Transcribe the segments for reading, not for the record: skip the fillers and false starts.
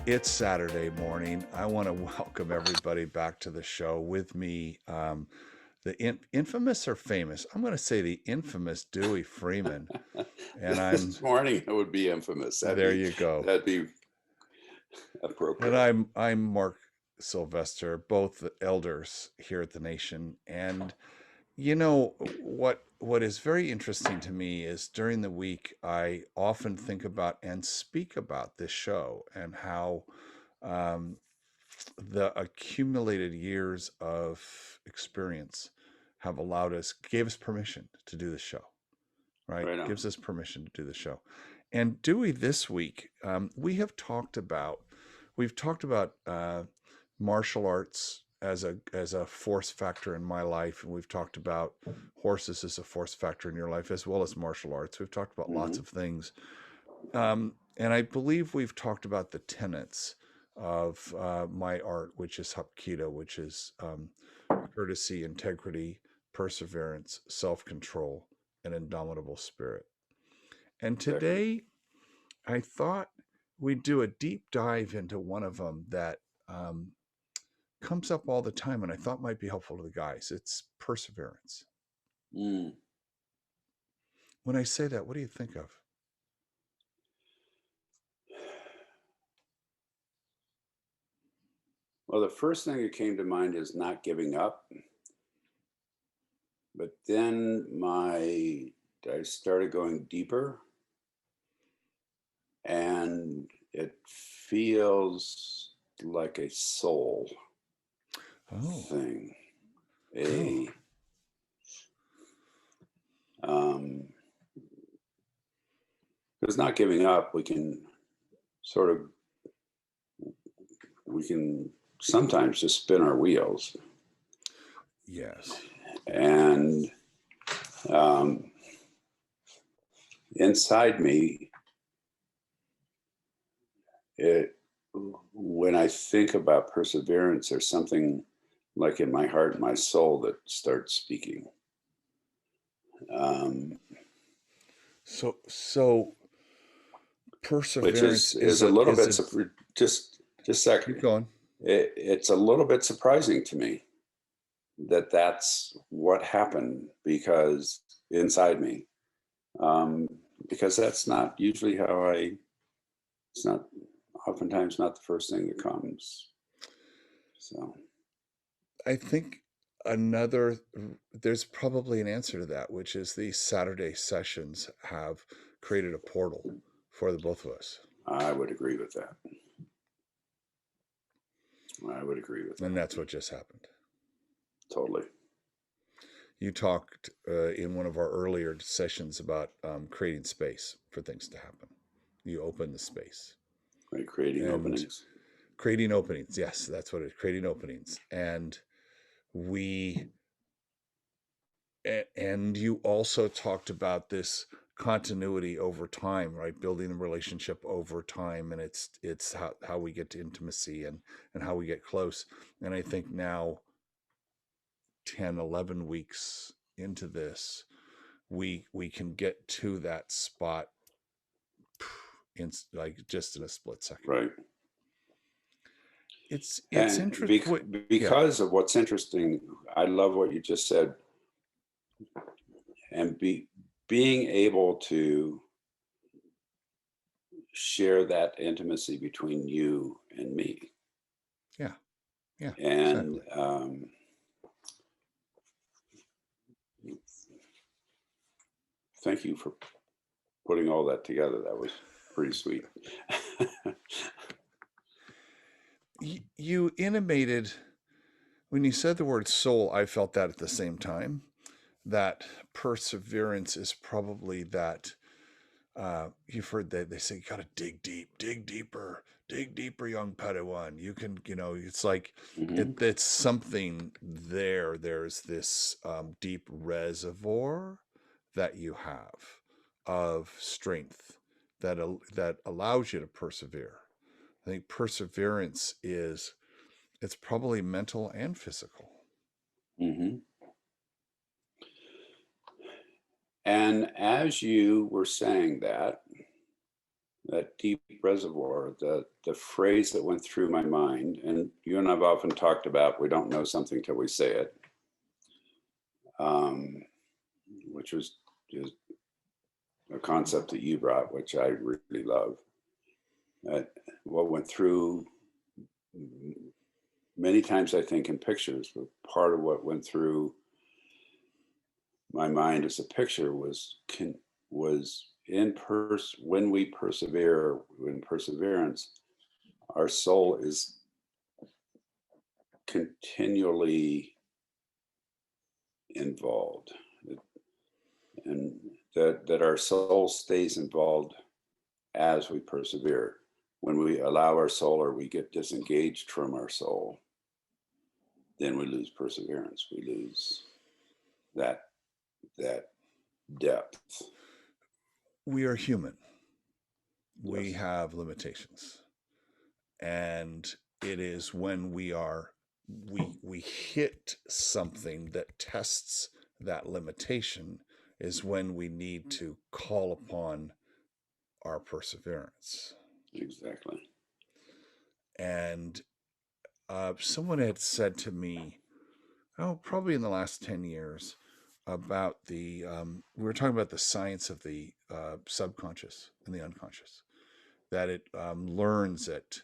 It's Saturday morning. I want to welcome everybody back to the show with me. The infamous or famous? I'm going to say the infamous Dewey Freeman, and I'm This morning it would be infamous. there. You go. That'd be And appropriate. I'm Mark Sylvester, both the elders here at the Nation. And you know what is very interesting to me is during the week I often think about and speak about this show and how um, the accumulated years of experience have gave us permission to do the show, right? Right on. Gives us permission to do the show. And Dewey, this week, we've talked about martial arts as a force factor in my life, and we've talked about horses as a force factor in your life, as well as martial arts. We've talked about lots Hmm. of things, and I believe we've talked about the tenets of my art, which is Hapkido, which is courtesy, integrity, perseverance, self control, and indomitable spirit. And Exactly. today, I thought we'd do a deep dive into one of them that um, comes up all the time, and I thought might be helpful to the guys. It's perseverance. Mm. When I say that, what do you think of? Well, the first thing that came to mind is not giving up. But then I started going deeper, and it feels like a soul Oh, thing. oh, A um, because not giving up, sort of we can sometimes just spin our wheels. yes. And um, inside me, it when I think about perseverance, there's something like in my heart and my soul that starts speaking. Um, So which perseverance is a little is bit a just a keep second. going. It's a little bit surprising to me that that's what happened because inside me, um, because that's not usually how I. It's not oftentimes not the first thing that comes. So I think another there's probably an answer to that, which is these Saturday sessions have created a portal for the both of us. I would agree with that. I would agree with And that that's what just happened. totally. You talked in one of our earlier sessions about creating space for things to happen. You open the space Right, creating and openings. creating openings. Yes, that's what it is, creating openings. And we and you also talked about this continuity over time, right? Building a relationship over time, and it's how we get to intimacy and how we get close. And I think now 10, 11 weeks into this, we can get to that spot in like just in a split second. Right. It's And interesting. Yeah, because of what's interesting, I love what you just said, and being able to share that intimacy between you and me. yeah, yeah, And exactly. thank you for putting all that together. That was pretty sweet. You intimated when you said the word soul. I felt that at the same time. That perseverance is probably that you've heard that they say you got to dig deep, dig deeper, young Padawan. You can, it's like Hmm. it's something there. There's this deep reservoir that you have of strength that allows you to persevere. I think perseverance is it's probably mental and physical. Hmm. And as you were saying that, that deep reservoir, the phrase that went through my mind, and you and I've often talked about we don't know something till we say it, um, which was just a concept that you brought, which I really love. Uh, what went through many times, I think, in pictures, but part of what went through my mind as a picture was when we persevere, in perseverance, our soul is continually involved, and that our soul stays involved as we persevere. When we allow our soul or we get disengaged from our soul, then we lose perseverance. We lose that that depth. We are human. We Yes. have limitations. And it is when we hit something that tests that limitation is when we need to call upon our perseverance. Exactly. And someone had said to me, oh, probably in the last 10 years, about we were talking about the science of the subconscious and the unconscious, that it learns it,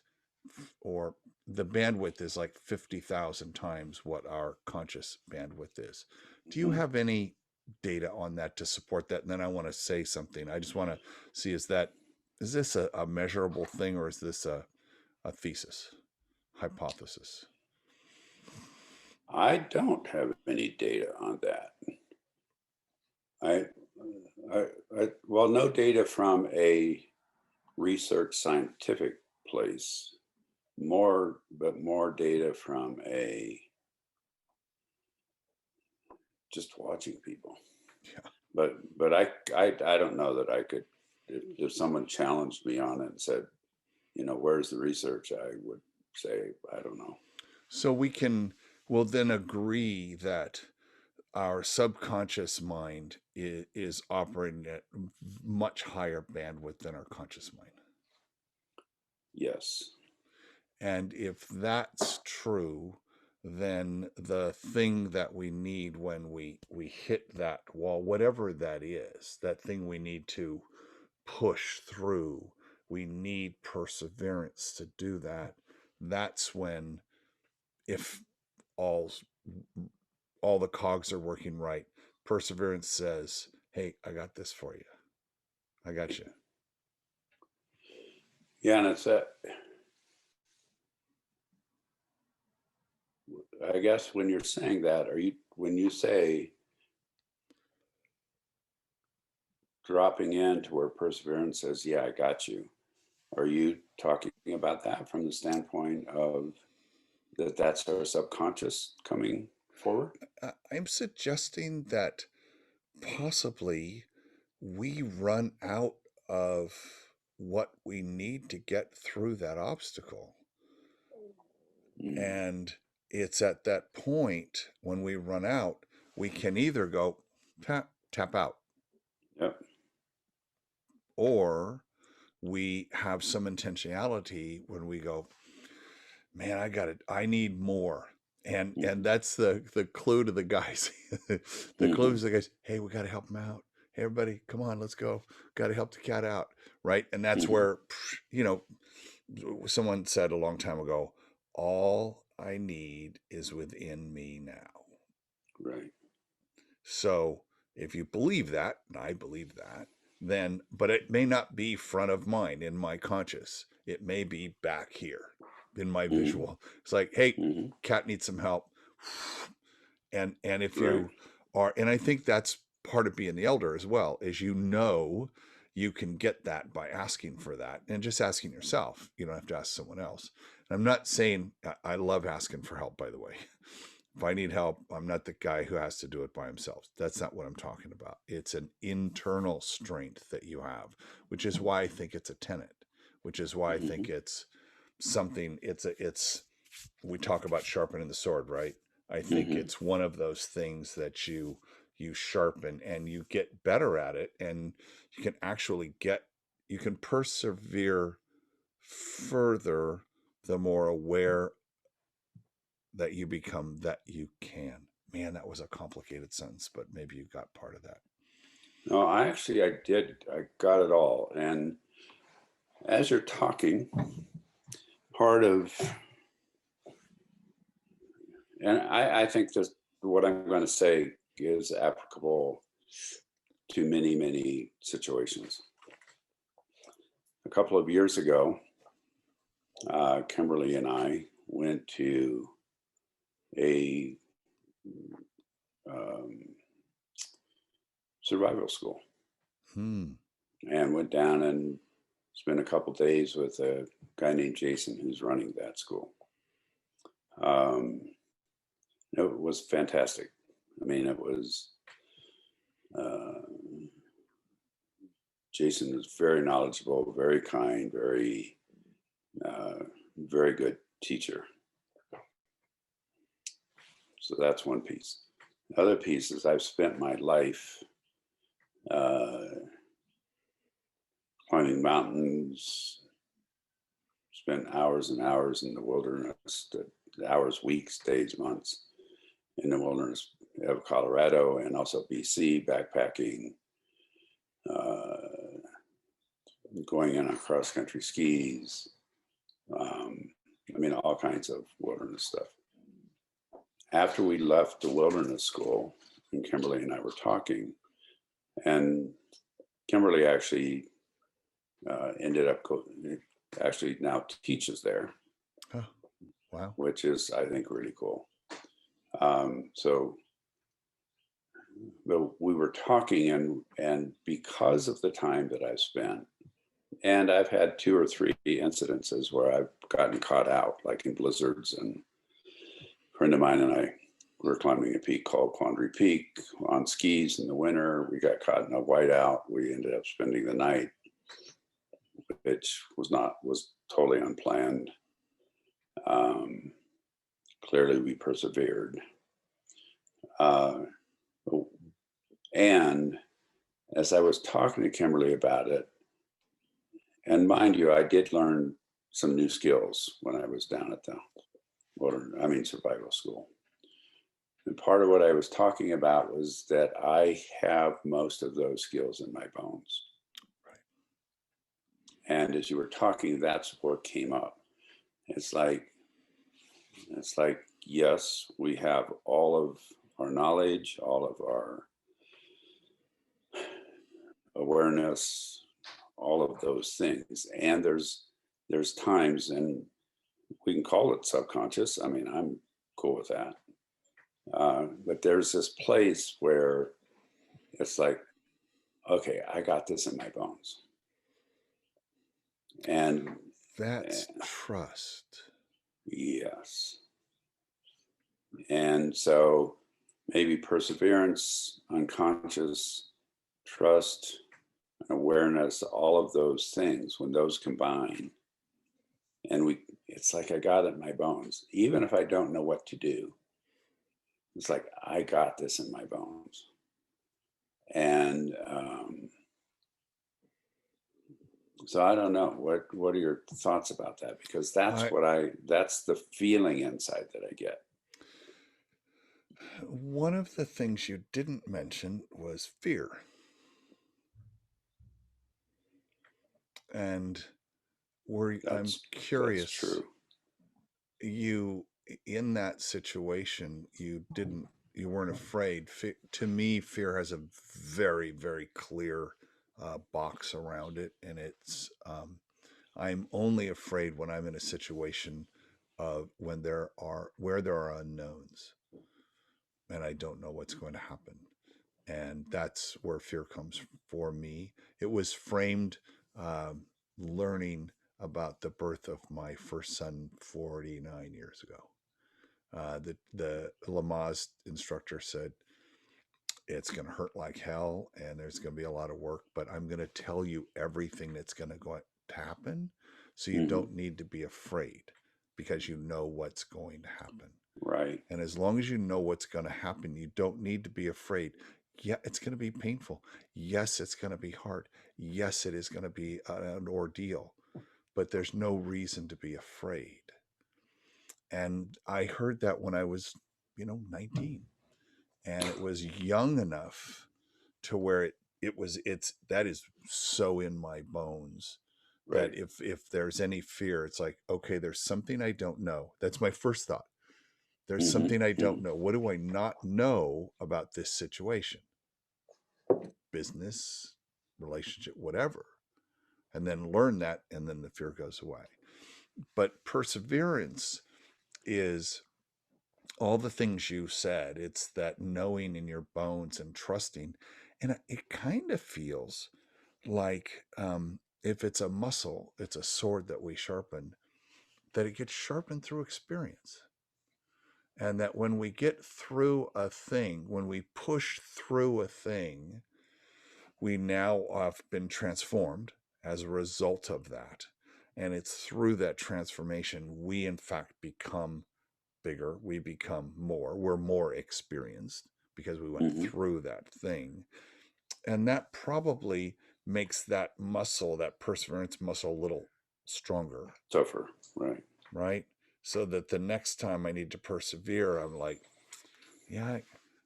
or the bandwidth is like 50,000 times what our conscious bandwidth is. Do you Mhm. have any data on that to support that? And then I want to say something. I just want to see, is this a measurable thing, or is this a thesis, hypothesis? I don't have any data on that. I, well, no data from a research scientific place, but more data from a just watching people. Yeah. But I don't know that I could, if someone challenged me on it and said, where's the research? I would say, I don't know. So we'll then agree that our subconscious mind is operating at much higher bandwidth than our conscious mind. Yes. And if that's true, then the thing that we need when we hit that wall, whatever that is, that thing we need to push through, we need perseverance to do that. That's when, if all all the cogs are working right, perseverance says, hey, I got this for you. I got you. Yeah, and it's that, I guess when you're saying that, when you say dropping in to where perseverance says, yeah, I got you, are you talking about that from the standpoint of that's our subconscious coming forward? I'm suggesting that possibly we run out of what we need to get through that obstacle. Mm. And it's at that point when we run out, we can either go tap out, Yep. or we have some intentionality when we go, man, I got it. I need more. And Mm-hmm. that's the clue to the guys. The clue Mm-hmm. is the guys, hey, we got to help them out. Hey, everybody, come on, let's go. Got to help the cat out. Right. And that's Mm-hmm. where, someone said a long time ago, all I need is within me now. Right. So if you believe that, and I believe that, then, but it may not be front of mind in my conscious. It may be back here in my Mm-hmm. visual. It's like, hey, Mm-hmm. cat needs some help. And if Right. you are, and I think that's part of being the elder as well, is you can get that by asking for that and just asking yourself. You don't have to ask someone else. And I'm not saying I love asking for help, by the way. If I need help, I'm not the guy who has to do it by himself. That's not what I'm talking about. It's an internal strength that you have, which is why I think it's a tenet, which is why I Mm-hmm. think it's something, it's, we talk about sharpening the sword, right? I think Mm-hmm. it's one of those things that you sharpen and you get better at it, and you can actually get you can persevere further the more aware that you become that you can. Man, that was a complicated sentence, but maybe you got part of that. No, I did. I got it all. And as you're talking, part of, and I think that what I'm going to say is applicable to many, many situations. A couple of years ago, Kimberly and I went to a um, survival school Hmm. and went down and spent a couple days with a guy named Jason who's running that school. Um, it was fantastic. I mean, it was, uh, Jason was very knowledgeable, very kind, uh, very good teacher. So that's one piece. The other piece is I've spent my life uh, climbing mountains, spent hours and hours in the wilderness, hours, weeks, days, months in the wilderness of Colorado and also BC, backpacking, uh, going in on cross country skis. I mean, all kinds of wilderness stuff. After we left the wilderness school, and Kimberly and I were talking, and Kimberly actually ended up actually now teaches there, Oh, wow. which is I think really cool. So but we were talking, and because of the time that I've spent, and I've had 2 or 3 incidences where I've gotten caught out, like in blizzards, and a friend of mine and I were climbing a peak called Quandary Peak on skis in the winter. We got caught in a whiteout. We ended up spending the night, which was totally unplanned. Clearly we persevered. Uh, and as I was talking to Kimberly about it, and mind you, I did learn some new skills when I was down at the survival school. And part of what I was talking about was that I have most of those skills in my bones. Right. And as you were talking, that's what came up. It's like, yes, we have all of our knowledge, all of our awareness, all of those things. And there's times, and we can call it subconscious. I mean, I'm cool with that. But there's this place where it's like, okay, I got this in my bones. And That's trust. yes. And so maybe perseverance, unconscious, trust, awareness, all of those things, when those combine, and it's like I got it in my bones. Even if I don't know what to do, it's like I got this in my bones. And so I don't know, what are your thoughts about that? Because that's the feeling inside that I get. One of the things you didn't mention was fear. And I'm That's curious, true. you in that situation, you weren't afraid. To me, fear has a very, very clear box around it, and I'm only afraid when I'm in a situation of where there are unknowns, and I don't know what's going to happen, and that's where fear comes for me. It was framed learning about the birth of my first son 49 years ago. The Lamaze instructor said, it's going to hurt like hell and there's going to be a lot of work, but I'm going to tell you everything that's going to happen. So you don't need to be afraid because you know what's going to happen. Right. And as long as you know what's going to happen, you don't need to be afraid. Yeah, it's going to be painful. Yes, it's going to be hard. Yes, it is going to be an ordeal, but there's no reason to be afraid. And I heard that when I was, 19, and it was young enough to where it's that is so in my bones that Right. if there's any fear, it's like, okay, there's something I don't know. That's my first thought. There's Hmm. something I Hmm. don't know. What do I not know about this situation? Business, relationship, whatever. And then learn that, and then the fear goes away. But perseverance is all the things you said. It's that knowing in your bones and trusting. And it kind of feels like, if it's a muscle, it's a sword that we sharpen, that it gets sharpened through experience. And that when we get through a thing, when we push through a thing, we now have been transformed as a result of that. And it's through that transformation we, in fact, become bigger, we become more, we're more experienced because we went Hmm. through that thing. And that probably makes that muscle, that perseverance muscle, a little stronger, Tougher. Right. right? So that the next time I need to persevere, I'm like, yeah,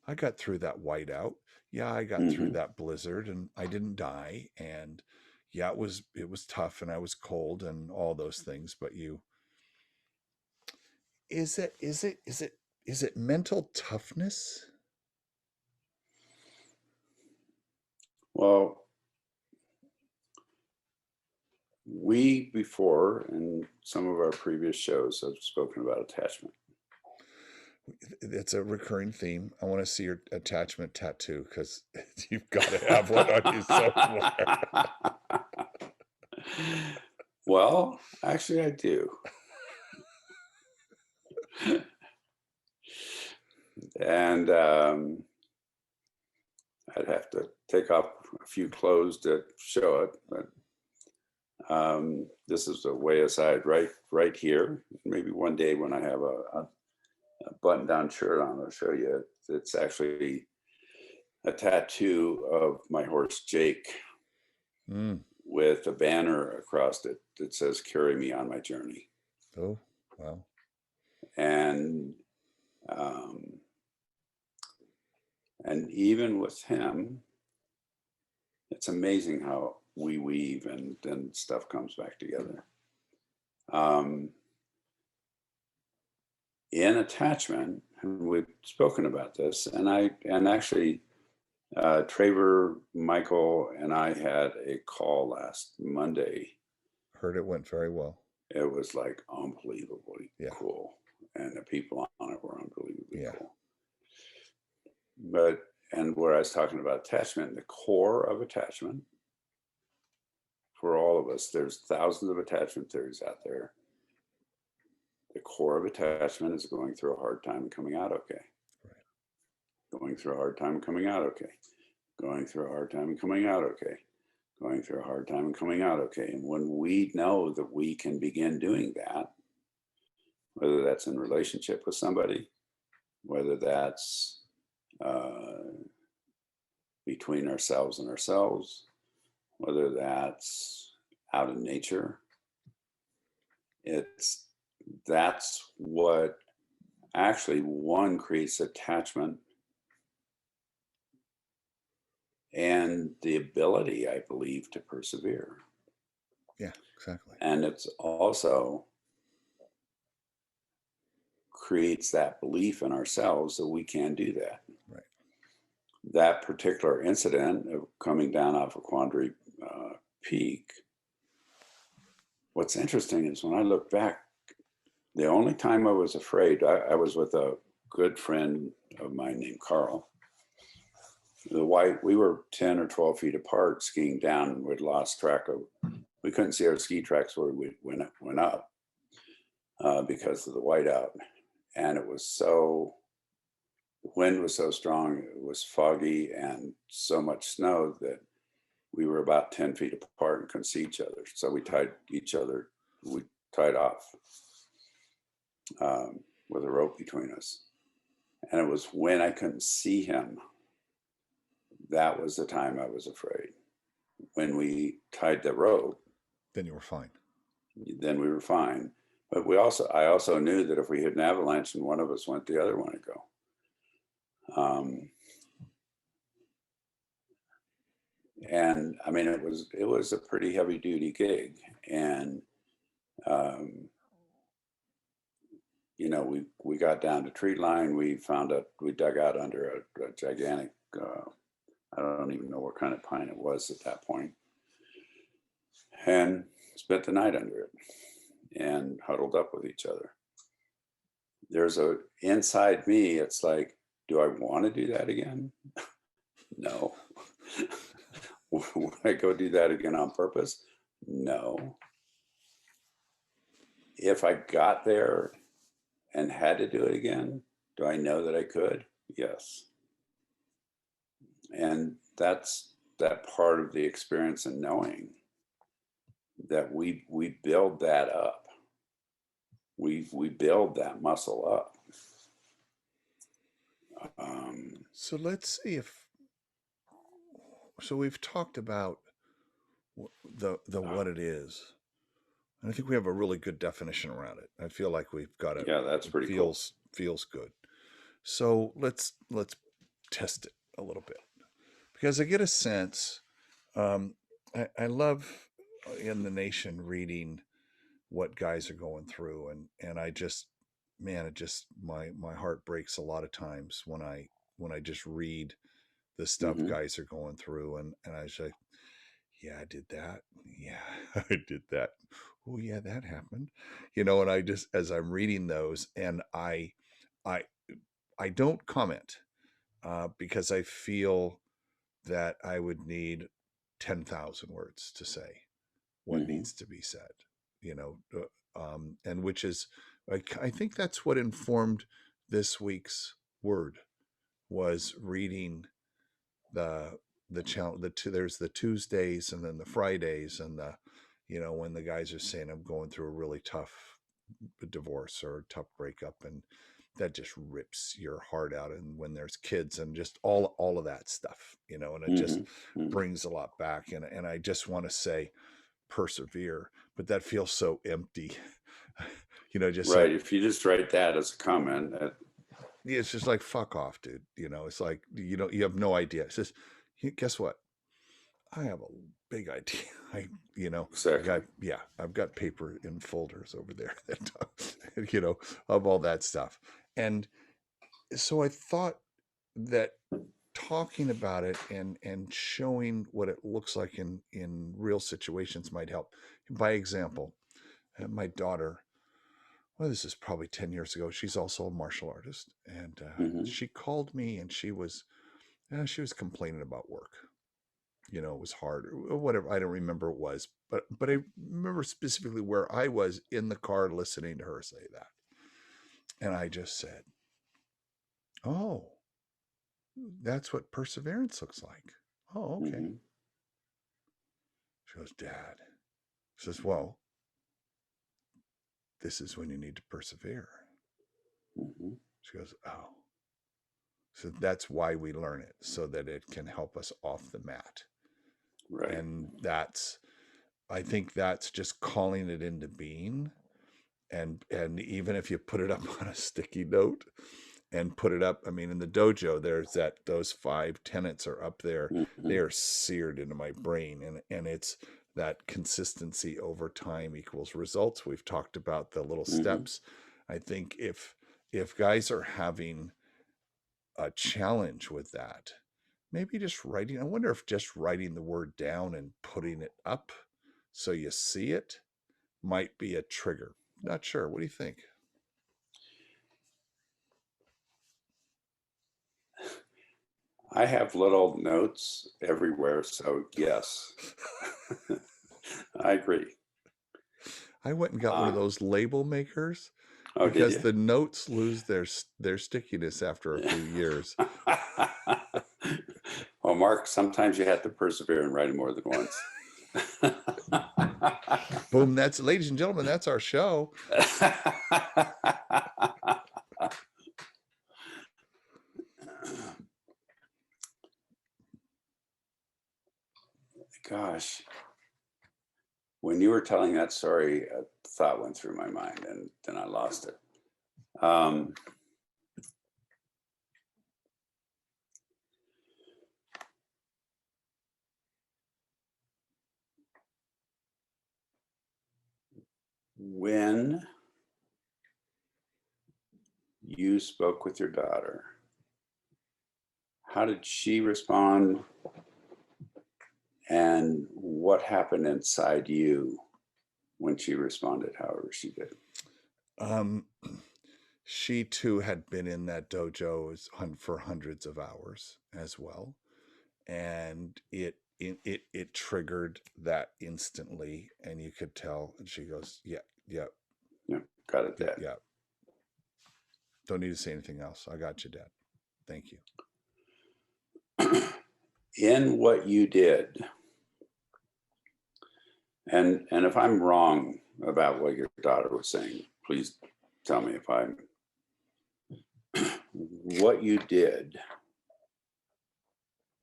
I got through that whiteout. Yeah, I got through Hmm. that blizzard and I didn't die. And yeah, it was tough and I was cold and all those things. But is it mental toughness? Well, we before in some of our previous shows have spoken about attachment. It's a recurring theme. I want to see your attachment tattoo because you've got to have one on you somewhere. Well, actually, I do. And I'd have to take off a few clothes to show it, but this is a way aside right here. Maybe one day when I have a button-down shirt on, I'll show you. It's actually a tattoo of my horse Jake Mm. with a banner across it that says "Carry me on my journey." Oh, wow. And um, and even with him, it's amazing how we weave and then stuff comes back together. Um, in attachment, and we've spoken about this, and actually Traver, Michael, and I had a call last Monday. Heard it went very well. It was like unbelievably Yeah. cool, and the people on it were unbelievably Yeah. cool. But and where I was talking about attachment, the core of attachment for all of us, there's thousands of attachment theories out there. The core of attachment is going through a hard time and coming out okay. Right. Going through a hard time and coming out okay. Going through a hard time and coming out okay. Going through a hard time and coming out okay. And when we know that we can begin doing that, whether that's in relationship with somebody, whether that's between ourselves and ourselves, whether that's out in nature, it's that's what actually one creates attachment and the ability, I believe, to persevere. Yeah, exactly. And it's also creates that belief in ourselves that we can do that. Right. That particular incident of coming down off of Quandary Peak, what's interesting is when I look back, the only time I was afraid, I was with a good friend of mine named Carl. We were 10 or 12 feet apart skiing down, and we'd lost track of, we couldn't see our ski tracks where we went up because of the whiteout. And it was so, the wind was so strong, it was foggy and so much snow that we were about 10 feet apart and couldn't see each other. So we tied off with a rope between us. And it was when I couldn't see him that was the time I was afraid. When we tied the rope, Then you were fine. then we were fine. But I also knew that if we hit an avalanche and one of us went, the other one would go. And I mean, it was a pretty heavy duty gig, and you know, we got down to tree line. We dug out under a gigantic, I don't even know what kind of pine it was at that point, and spent the night under it and huddled up with each other. Inside me, it's like, do I want to do that again? No. Would I go do that again on purpose? No. If I got there and had to do it again, do I know that I could? Yes. And that's that part of the experience and knowing that we build that up. We build that muscle up. So let's see so we've talked about the what it is. And I think we have a really good definition around it. I feel like we've got it. Yeah, that's pretty cool. Feels good. So let's test it a little bit, because I get a sense. I love in the nation reading what guys are going through, and I just, man, it just my heart breaks a lot of times when I just read the stuff guys are going through, and I say, yeah, I did that. Yeah, I did that. Oh yeah, that happened. And I just, as I'm reading those, and I don't comment because I feel that I would need 10,000 words to say what needs to be said, and which is, I think that's what informed this week's word, was reading the challenge. There's the Tuesdays and then the Fridays, and when the guys are saying, I'm going through a really tough divorce or a tough breakup, and that just rips your heart out. And when there's kids and just all of that stuff, and it just brings a lot back. And I just want to say, persevere, but that feels so empty. Just right. If you just write that as a comment, it's just like, fuck off, dude. It's like, you have no idea. It's just, guess what? I have a big idea. exactly. I've got paper in folders over there that, of all that stuff. And so I thought that talking about it and showing what it looks like in real situations might help. By example, my daughter, well, this is probably 10 years ago. She's also a martial artist. And she called me, and she was complaining about work. It was hard or whatever. I don't remember what it was, but I remember specifically where I was in the car listening to her say that. And I just said, oh, that's what perseverance looks like. Oh, okay. She goes, Dad. She says, well, this is when you need to persevere. She goes, oh. So that's why we learn it, so that it can help us off the mat. Right. And I think that's just calling it into being. And even if you put it up on a sticky note and put it up, I mean, in the dojo, there's those 5 tenets are up there. They are seared into my brain. And it's that consistency over time equals results. We've talked about the little steps. I think if guys are having a challenge with that, maybe just writing, I wonder if just writing the word down and putting it up so you see it might be a trigger. Not sure. What do you think? I have little notes everywhere, so yes. I agree. I went and got one of those label makers because the notes lose their stickiness after a few years. Well, Mark, sometimes you have to persevere and write them more than once. Boom. Ladies and gentlemen, that's our show. were telling that story, a thought went through my mind and then I lost it. Um, when you spoke with your daughter, how did she respond? And what happened inside you when she responded, however she did? Um, she too had been in that dojo for hundreds of hours as well, and it triggered that instantly, and you could tell. And she goes, "Yeah, yeah, Yeah, got it, yeah, Dad. yeah. Don't need to say anything else. I got you, Dad. Thank you." In what you did, and if I'm wrong about what your daughter was saying, please tell me if I'm. What you did,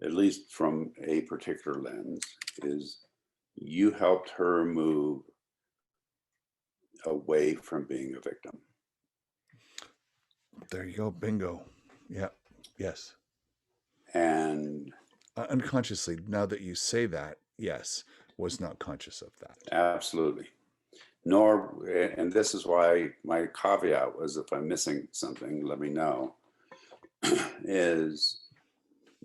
at least from a particular lens, is you helped her move away from being a victim. There you go. Bingo. Yeah. Yes. And Unconsciously, now that you say that, yes, was not conscious of that. absolutely. Nor, and this is why my caveat was, if I'm missing something, let me know, is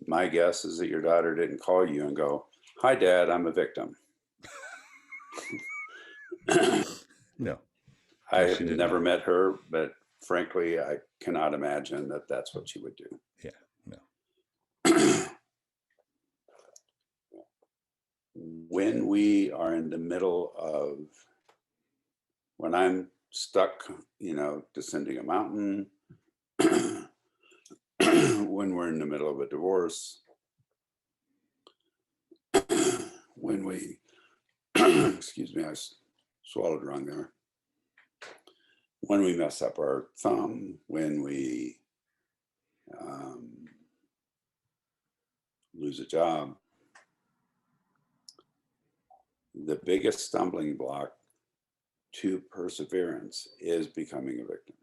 my guess is that your daughter didn't call you and go, "Hi, Dad, I'm a victim." No, I no, have she did never not. met her, but frankly, I cannot imagine that that's what she would do. Yeah, no. When we are in the middle of, when I'm stuck, descending a mountain, when we're in the middle of a divorce, when we, excuse me, I swallowed wrong there. When we mess up our thumb, when we lose a job, the biggest stumbling block to perseverance is becoming a victim.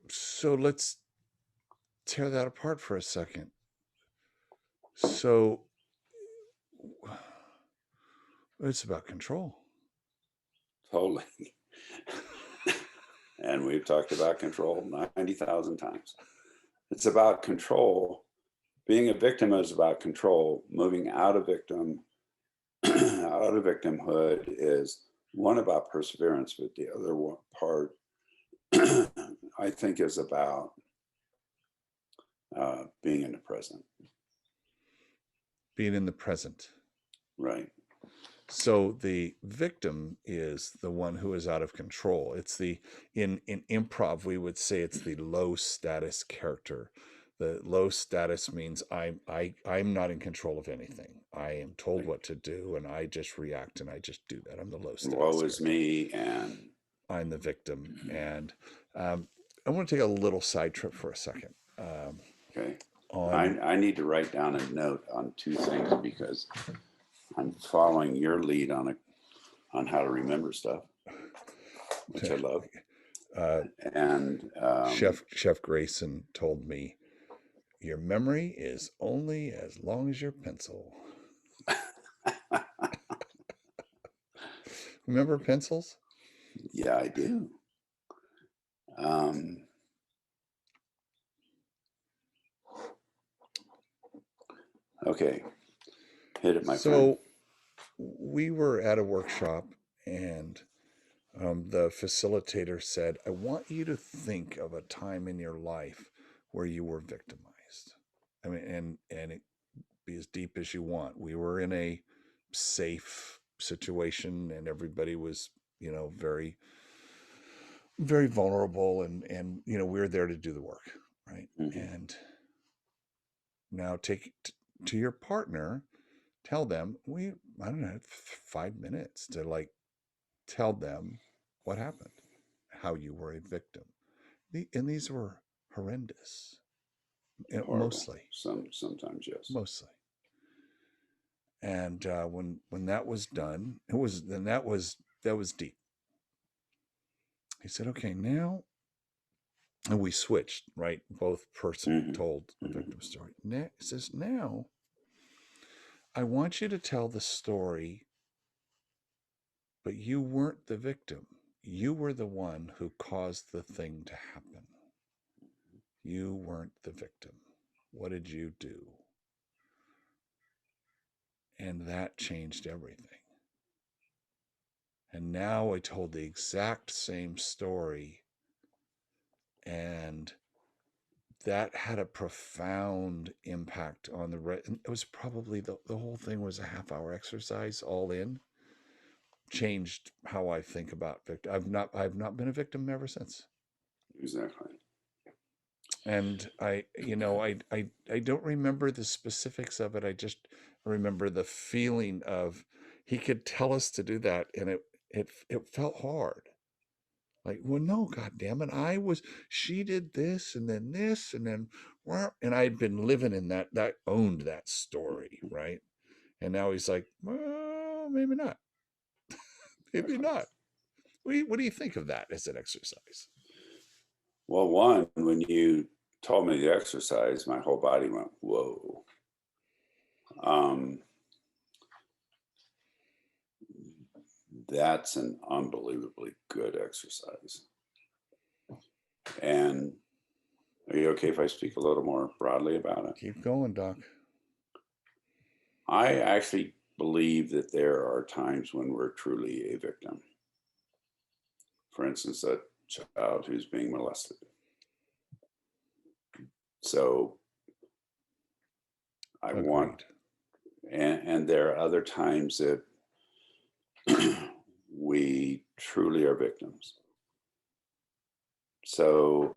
So let's tear that apart for a second. So it's about control. Totally. And we've talked about control 90,000 times. It's about control. Being a victim is about control. Moving out of out of victimhood is one about perseverance, but the other part, I think, is about being in the present. Being in the present. Right. So the victim is the one who is out of control. It's in improv we would say it's the low status character. The low status means I'm not in control of anything. I am told Right. what to do and I just react and I just do that. I'm the low status. Woe is me, and I'm the victim. And I want to take a little side trip for a second. okay. On I need to write down a note on two things because I'm following your lead on how to remember stuff, which I love. And Chef Grayson told me, your memory is only as long as your pencil. Remember pencils? yeah, I do. Okay, hit it, my friend. So we were at a workshop and the facilitator said, I want you to think of a time in your life where you were victimized. I mean, and it be as deep as you want. We were in a safe situation and everybody was, very, very vulnerable and, we were there to do the work. Right. Mm-hmm. And now take to your partner, tell them, I don't know, 5 minutes to tell them what happened, how you were a victim. And these were horrendous. Horrible. Mostly. Sometimes, yes. Mostly. And when that was done, that was deep. He said, "Okay, now," and we switched. Right, both person Hmm. told a Hmm. victim story. He says, "Now, I want you to tell the story, but you weren't the victim. You were the one who caused the thing to happen. You weren't the victim. What did you do?" And that changed everything. And now I told the exact same story, and that had a profound impact on and it was probably the whole thing was a half-hour exercise all in, changed how I think about victim. I've not been a victim ever since. Exactly. And I don't remember the specifics of it. I just remember the feeling of, he could tell us to do that, and it felt hard. Like, well, no, God damn it, she did this, and then this, and then, and I'd been living in that owned that story, right? And now he's like, well, maybe not, maybe Exactly. not. What do you think of that as an exercise? Well, one, when you told me the exercise, my whole body went, whoa. Um, that's an unbelievably good exercise. And are you okay if I speak a little more broadly about it? Keep going, Doc. I actually believe that there are times when we're truly a victim. For instance, a child who's being molested. So I want, Agreed. and there are other times that we truly are victims. So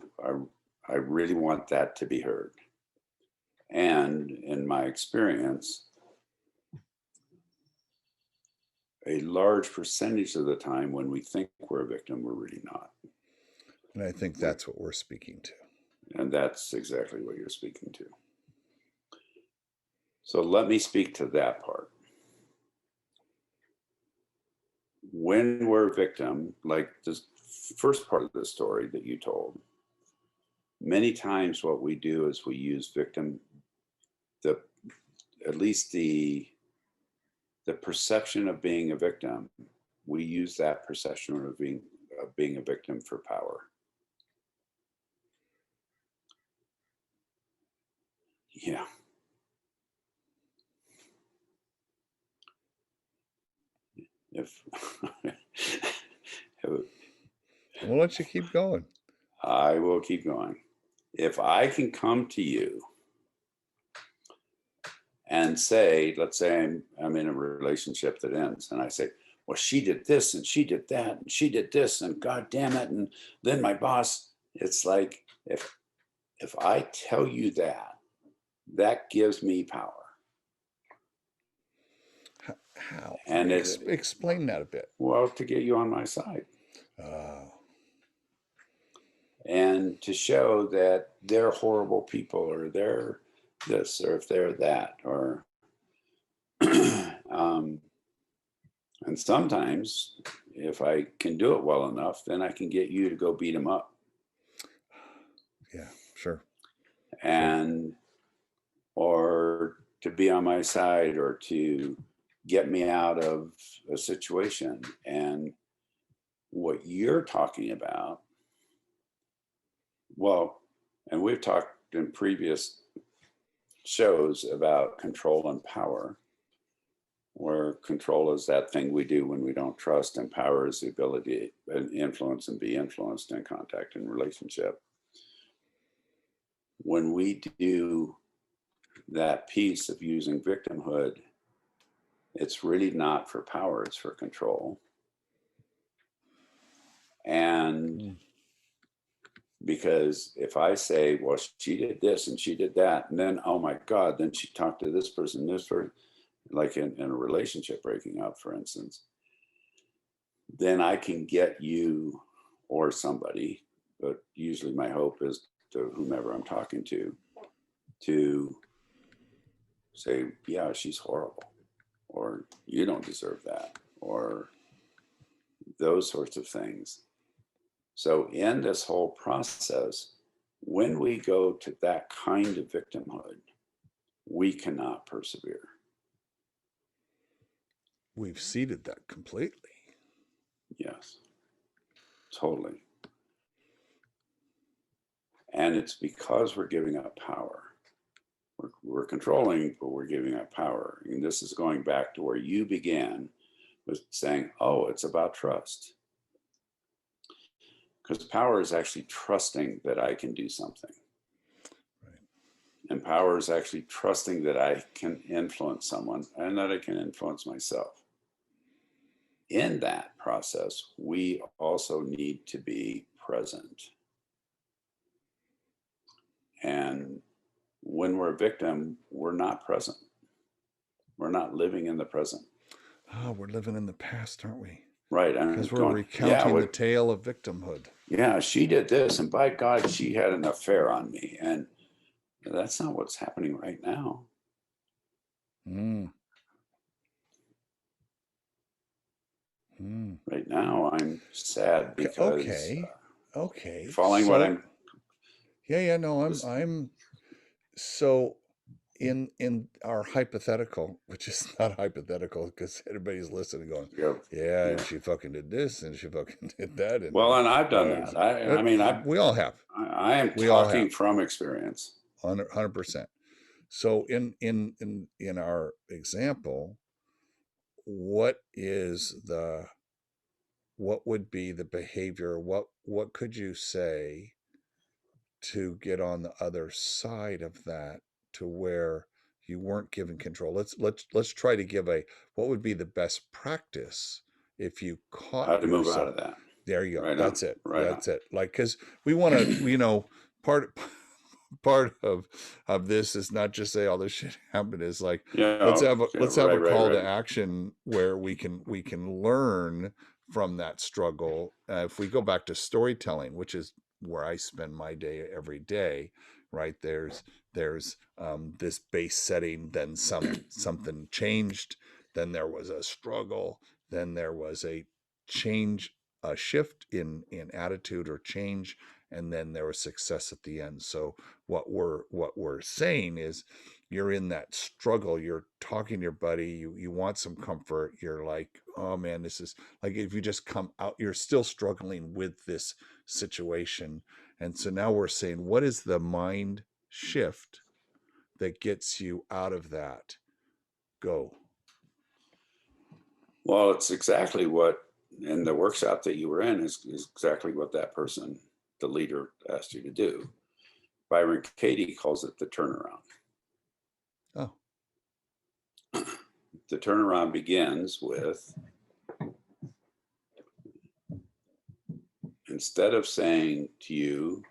I really want that to be heard. And in my experience, a large percentage of the time when we think we're a victim, we're really not. And I think that's what we're speaking to. And that's exactly what you're speaking to. So let me speak to that part. When we're a victim, like this first part of the story that you told, many times what we do is we use victim, the at least the perception of being a victim, we use that perception of being a victim for power. Yeah. If We'll let you keep going. I will keep going. If I can come to you and say, let's say I'm in a relationship that ends, and I say, well, she did this and she did that and she did this and God damn it, and then my boss. It's like, if I tell you that, that gives me power. How? And Explain that a bit. well, to get you on my side Oh, and to show that they're horrible people, or they're this, or if they're that, or um, and sometimes if I can do it well enough, then I can get you to go beat them up. yeah, sure. And or to be on my side, or to get me out of a situation. And what you're talking about, well, and we've talked in previous shows about control and power, where control is that thing we do when we don't trust, and power is the ability to influence and be influenced in contact and relationship. When we do that piece of using victimhood, it's really not for power, it's for control. And Mm. because if I say, well, she did this and she did that, and then, oh my God, then she talked to this person, like in a relationship breaking up, for instance, then I can get you or somebody, but usually my hope is to whomever I'm talking to say, yeah, she's horrible. or you don't deserve that, or those sorts of things. So, in this whole process, when we go to that kind of victimhood, we cannot persevere. We've seeded that completely. Yes, totally. And it's because we're giving up power. We're controlling, but we're giving up power. And this is going back to where you began with saying, oh, it's about trust. Because power is actually trusting that I can do something. Right. And power is actually trusting that I can influence someone and that I can influence myself. In that process, we also need to be present. And when we're a victim, we're not present. We're not living in the present. Oh, we're living in the past, aren't we? Right. Because we're recounting the tale of victimhood. Yeah, she did this, and by God, she had an affair on me. And that's not what's happening right now. Mm. Mm. Right now, I'm sad because okay. Following so, what I'm. Yeah, no, I'm so in our hypothetical, which is not hypothetical because everybody's listening going, yeah, and she fucking did this and she fucking did that. And well, and I've done that. I mean, we all have. I am talking from experience. 100%. So in our example, what would be the behavior? What could you say to get on the other side of that, to where you weren't given control? Let's try to give what would be the best practice if you caught how to yourself. move out of that. There you go. Right That's on. it. Right That's on. it. Like, because we want to, part of this is not just say all this shit happened. Is like, let's have a call to action where we can learn from that struggle. If we go back to storytelling, which is where I spend my day every day, right? There's this base setting, then something changed, then there was a struggle, then there was a change, a shift in attitude or change, and then there was success at the end. So what we're saying is, you're in that struggle, you're talking to your buddy, you want some comfort, you're like, oh man, this is like, if you just come out, you're still struggling with this situation. And so now we're saying, what is the mind shift that gets you out of that? Go. Well, it's exactly what in the workshop that you were in is exactly what that person, the leader, asked you to do. Byron Katie calls it the turnaround. Oh. The turnaround begins with, instead of saying to you,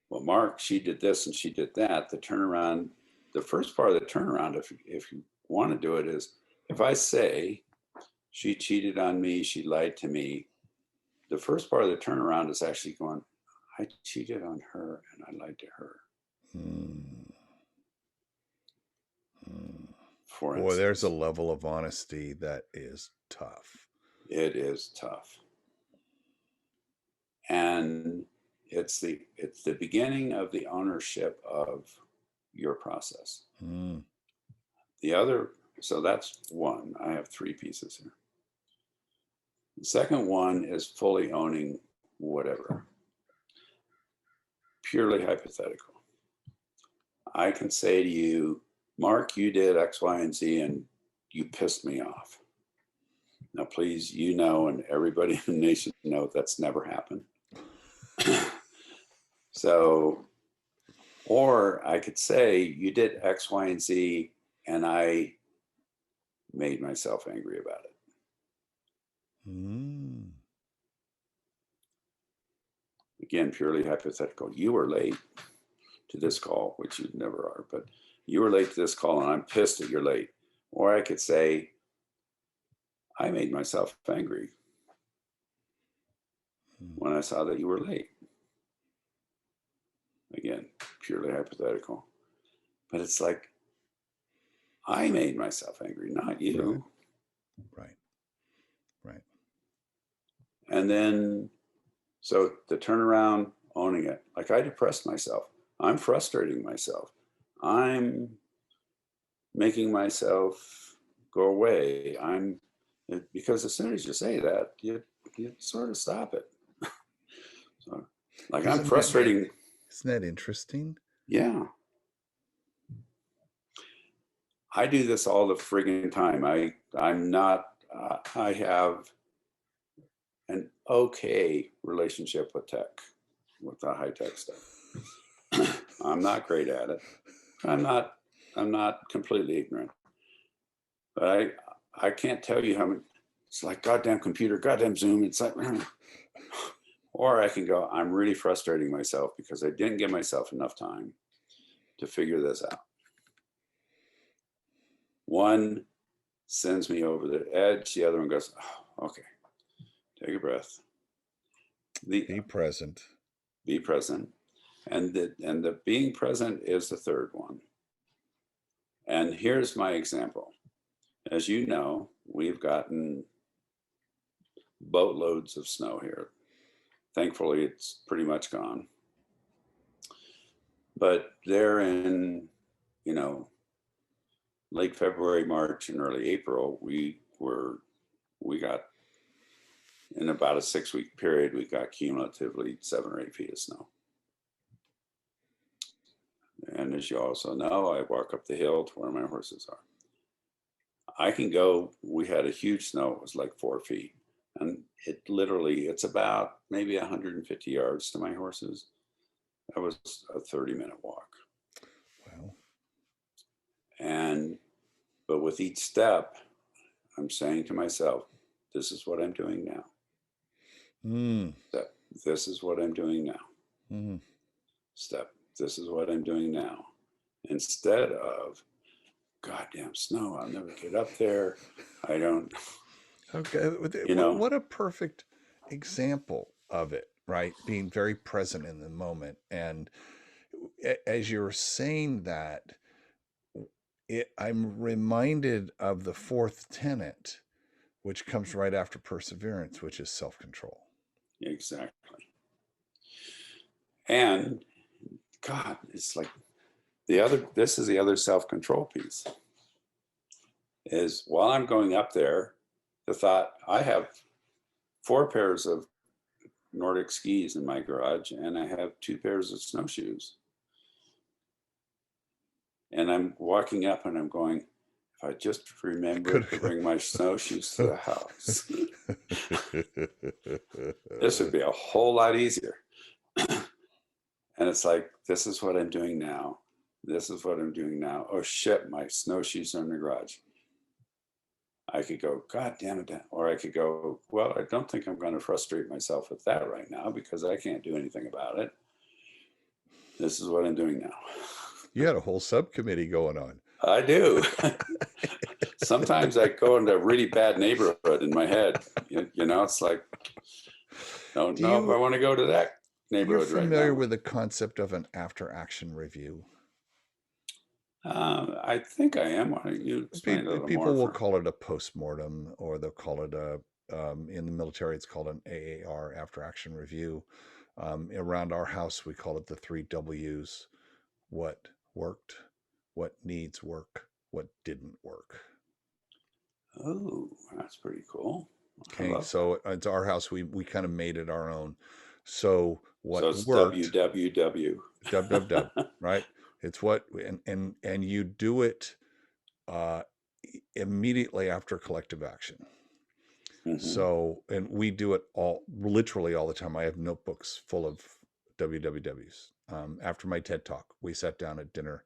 well, Mark, she did this and she did that, the turnaround, the first part of the turnaround, if you want to do it, is if I say, she cheated on me, she lied to me, the first part of the turnaround is actually going, I cheated on her and I lied to her. For instance. Boy, there's a level of honesty that is tough. It is tough. And it's the beginning of the ownership of your process. The other, so that's one. I have three pieces here. The second one is fully owning whatever. Purely hypothetical. I can say to you, Mark, you did X, Y, and Z, and you pissed me off. Now, please, and everybody in the nation know that's never happened. So, or I could say, you did X, Y, and Z, and I made myself angry about it. Again, purely hypothetical. You were late to this call, which you never are, but you were late to this call and I'm pissed that you're late. Or I could say, I made myself angry when I saw that you were late. Again, purely hypothetical. But it's like, I made myself angry, not Right. you. Right. Right. And then, so the turnaround, owning it. Like, I depressed myself. I'm frustrating myself. I'm making myself go away. Because as soon as you say that, you sort of stop it. So, like, I'm Isn't that frustrating. isn't that interesting? Yeah. I do this all the friggin' time. I'm not, I have an okay relationship with tech, with the high tech stuff. I'm not great at it. I'm not completely ignorant, but I can't tell you how many, it's like goddamn computer, goddamn Zoom. It's like, or I can go, I'm really frustrating myself because I didn't give myself enough time to figure this out. One sends me over the edge. The other one goes, oh, okay, take a breath. Be present. Be present. And the being present is the third one. And here's my example. As you know, we've gotten boatloads of snow here. Thankfully, it's pretty much gone. But there in, late February, March, and early April, we got, in about a 6-week period, we got cumulatively 7 or 8 feet of snow. And as you also know, I walk up the hill to where my horses are. I can go, we had a huge snow, it was like 4 feet. And it's about maybe 150 yards to my horses. That was a 30-minute walk. Wow. But with each step, I'm saying to myself, this is what I'm doing now. Step, this is what I'm doing now. Step, this is what I'm doing now. Instead of, goddamn snow, I'll never get up there. I don't. Okay. What a perfect example of it, right? Being very present in the moment. And as you're saying that, I'm reminded of the fourth tenet, which comes right after perseverance, which is self-control. Exactly. And God, it's like this is the other self-control piece, is while I'm going up there, the thought, I have 4 pairs of Nordic skis in my garage, and I have 2 pairs of snowshoes. And I'm walking up and I'm going, if I just remember to bring my snowshoes to the house, this would be a whole lot easier. And it's like, this is what I'm doing now. This is what I'm doing now. Oh shit, my snowshoes are in the garage. I could go, God damn it. Or I could go, well, I don't think I'm going to frustrate myself with that right now because I can't do anything about it. This is what I'm doing now. You had a whole subcommittee going on. I do. Sometimes I go into a really bad neighborhood in my head. It's like, don't know if I want to go to that neighborhood right now. You're familiar with the concept of an after-action review? I think I am. Why don't you explain a little People more? will call it a postmortem, or they'll call it in the military, it's called an AAR, after-action review. Around our house, we call it the 3 W's: what worked, what needs work, what didn't work. Oh, that's pretty cool. Okay, so it's our house. We kind of made it our own. So what so it's worked? WWW. Right? It's what and you do it immediately after collective action. Mm-hmm. So, and we do it literally all the time. I have notebooks full of WWWs. After my TED talk, we sat down at dinner,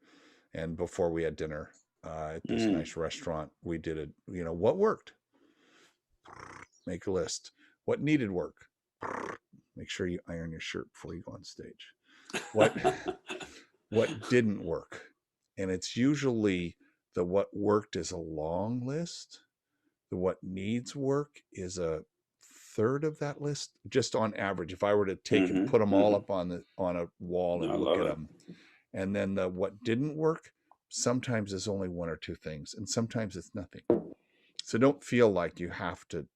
and before we had dinner at this nice restaurant, we did it. What worked? Make a list. What needed work? Make sure you iron your shirt before you go on stage. What didn't work? And it's usually the what worked is a long list. The what needs work is a third of that list, just on average. If I were to take and put them all up on a wall and look at them, and then the what didn't work, sometimes it's only one or two things, and sometimes it's nothing. So don't feel like you have to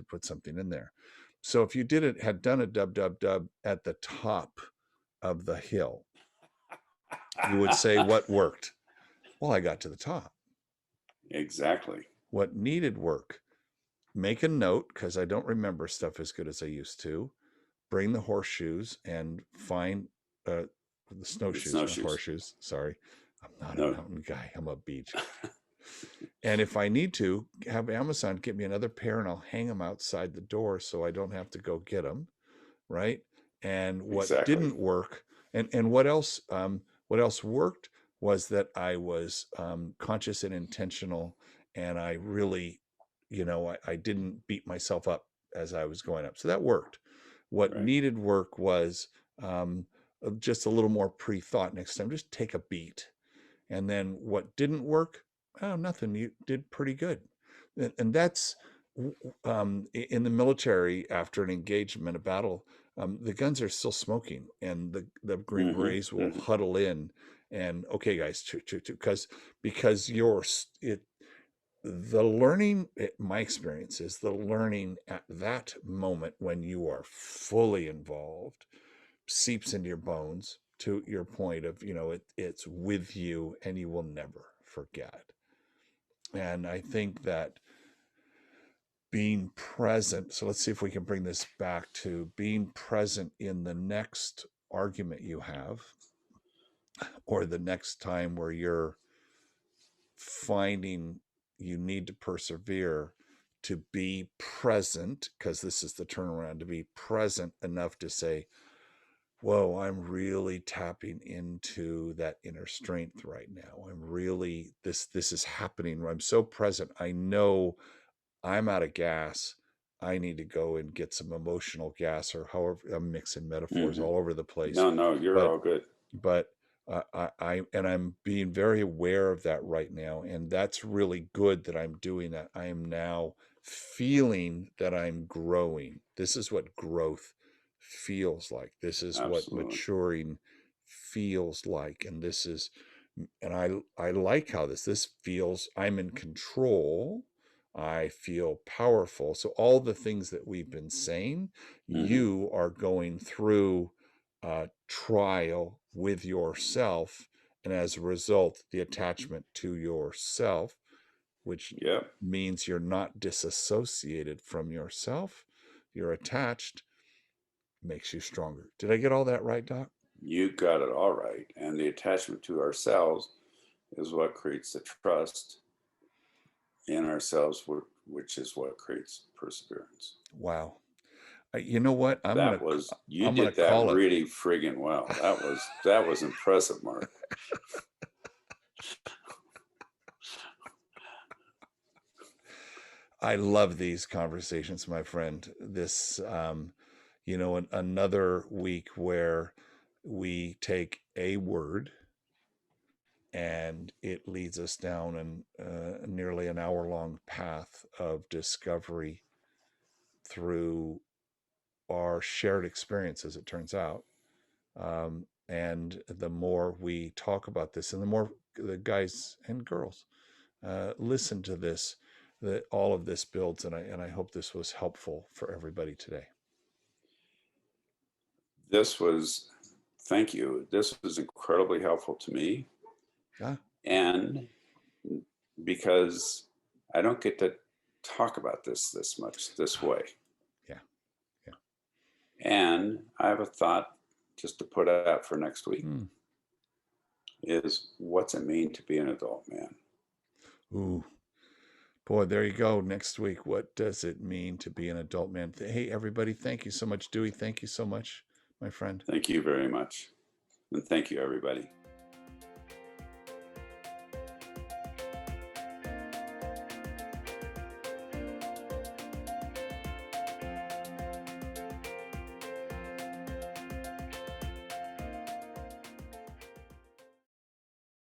put something in there. So if you had done a dub dub dub at the top of the hill, you would say, what worked? Well, I got to the top. Exactly. What needed work? Make a note, because I don't remember stuff as good as I used to. Bring the horseshoes and find the The snowshoes, not snowshoes. horseshoes. Sorry, I'm not a No. mountain guy. I'm a beach. And if I need to, have Amazon get me another pair and I'll hang them outside the door so I don't have to go get them. Right. And what Exactly. didn't work, and what else worked was that I was conscious and intentional, and I really, I didn't beat myself up as I was going up. So that worked. What Right. needed work was just a little more pre-thought next time. Just take a beat. And then what didn't work? Oh, nothing. You did pretty good. And that's in the military, after an engagement, a battle, the guns are still smoking, and the Green Hmm. Berets will Hmm. huddle in and, okay, guys, because the learning, my experience is the learning at that moment when you are fully involved seeps into your bones, to your point of, it's with you and you will never forget. And I think that being present, so let's see if we can bring this back to being present in the next argument you have, or the next time where you're finding you need to persevere, to be present, because this is the turnaround, to be present enough to say, whoa, I'm really tapping into that inner strength right now. I'm really, this is happening. I'm so present. I know I'm out of gas. I need to go and get some emotional gas, or however, I'm mixing metaphors Hmm. all over the place. No, no, you're But all good. but I'm being very aware of that right now, and that's really good that I'm doing that. I am now feeling that I'm growing. This is what growth feels like. This is what Absolutely. maturing feels like, and I like how this feels. I'm in control. I feel powerful. So all the things that we've been saying, Hmm. you are going through trial with yourself, and as a result, the attachment to yourself, which Yep. means you're not disassociated from yourself, you're attached, makes you stronger. Did I get all that right, Doc? You got it all right. And the attachment to ourselves is what creates the trust in ourselves, which is what creates perseverance. Wow. You know what? You I'm gonna did that call it. really friggin' well. That was impressive, Mark. I love these conversations, my friend. Another week where we take a word and it leads us down nearly an hour long path of discovery through our shared experience, as it turns out. And the more we talk about this, and the more the guys and girls listen to this, that all of this builds. And I hope this was helpful for everybody today. This was, thank you. This was incredibly helpful to me. Yeah. And because I don't get to talk about this much this way. Yeah. Yeah. And I have a thought just to put out for next week Mm. is what's it mean to be an adult man? Ooh, boy, there you go. Next week, what does it mean to be an adult man? Hey, everybody, thank you so much. Dewey, thank you so much, my friend. Thank you very much. And thank you, everybody.